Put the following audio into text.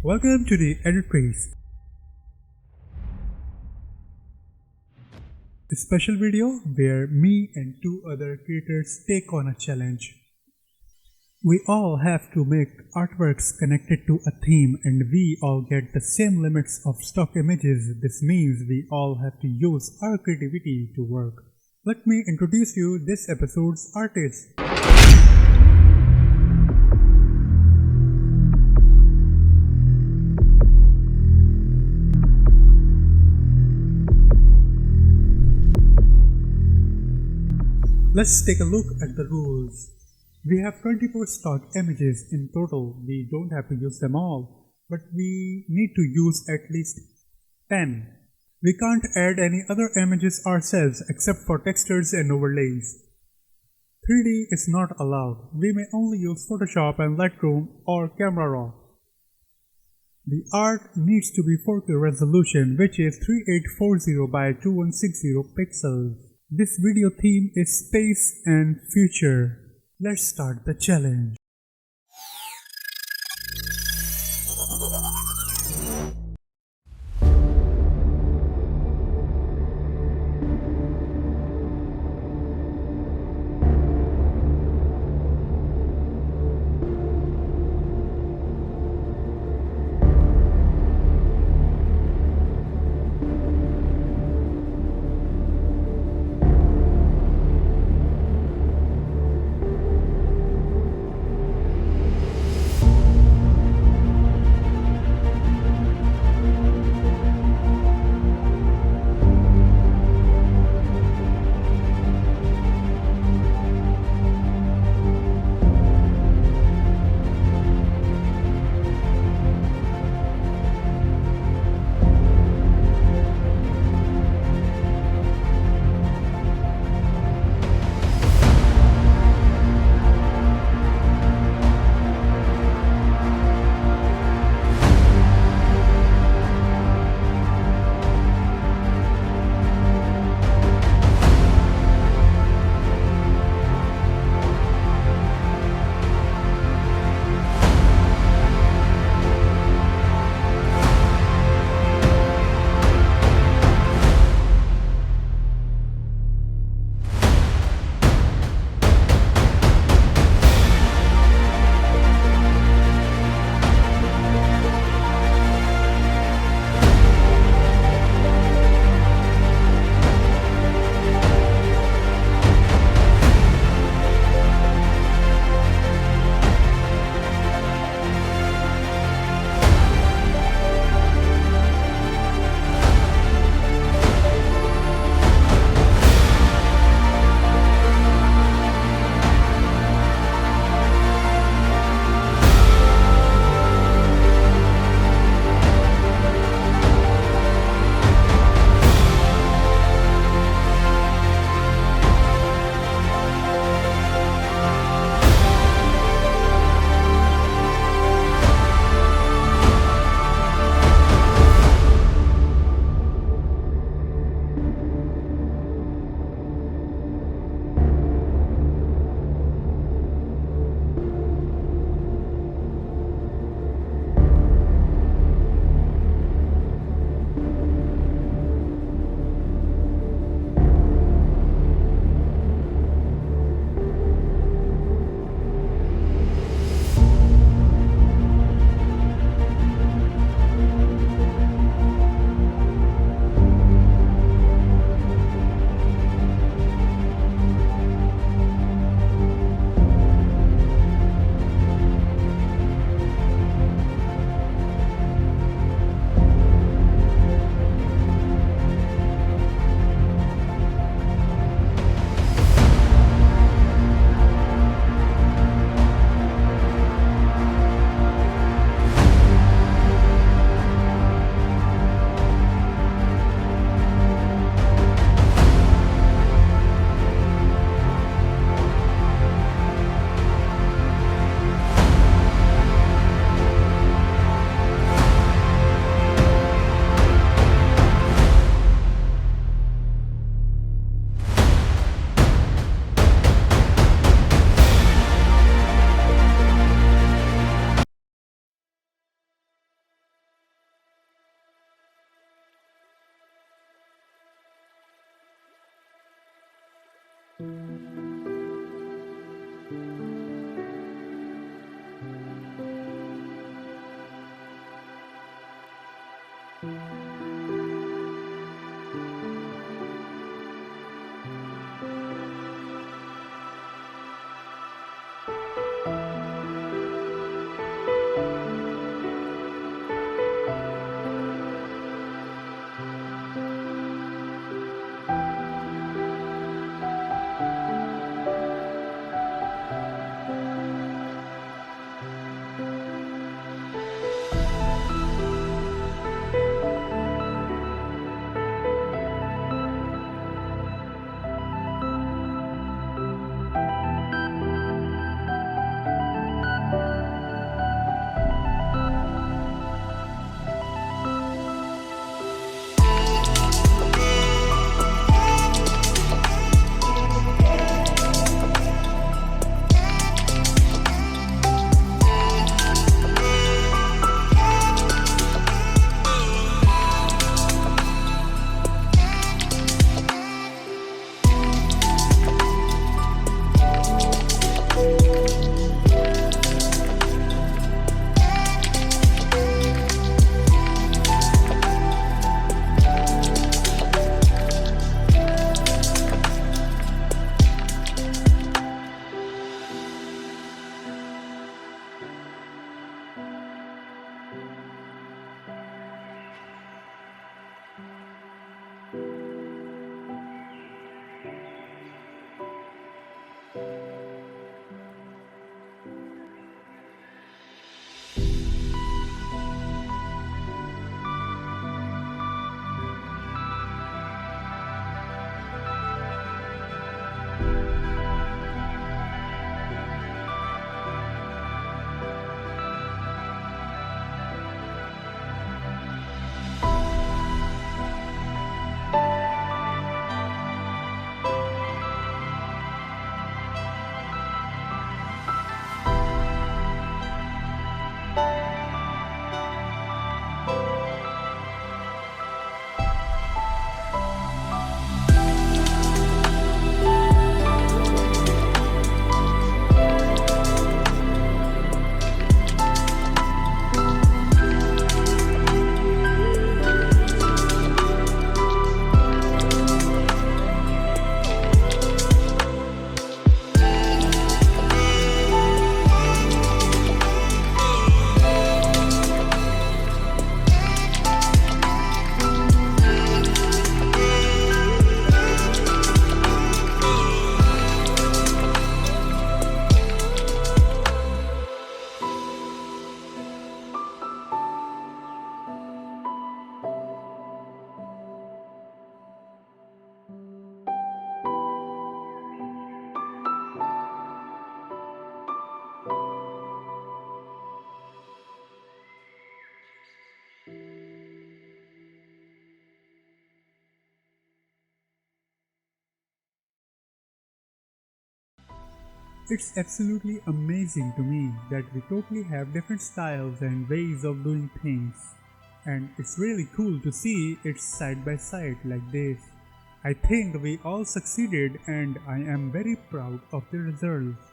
Welcome to the Edit Praise, a special video where me and two other creators take on a challenge. We all have to make artworks connected to a theme and we all get the same limits of stock images. This means we all have to use our creativity to work. Let me introduce you this episode's artist. Let's take a look at the rules. We have 24 stock images in total. We don't have to use them all, but we need to use at least 10. We can't add any other images ourselves except for textures and overlays. 3D is not allowed. We may only use Photoshop and Lightroom or Camera Raw. The art needs to be 4K resolution, which is 3840 by 2160 pixels. This video theme is space and future. Let's start the challenge. It's absolutely amazing to me that we totally have different styles and ways of doing things. And it's really cool to see it side by side like this. I think we all succeeded and I am very proud of the results.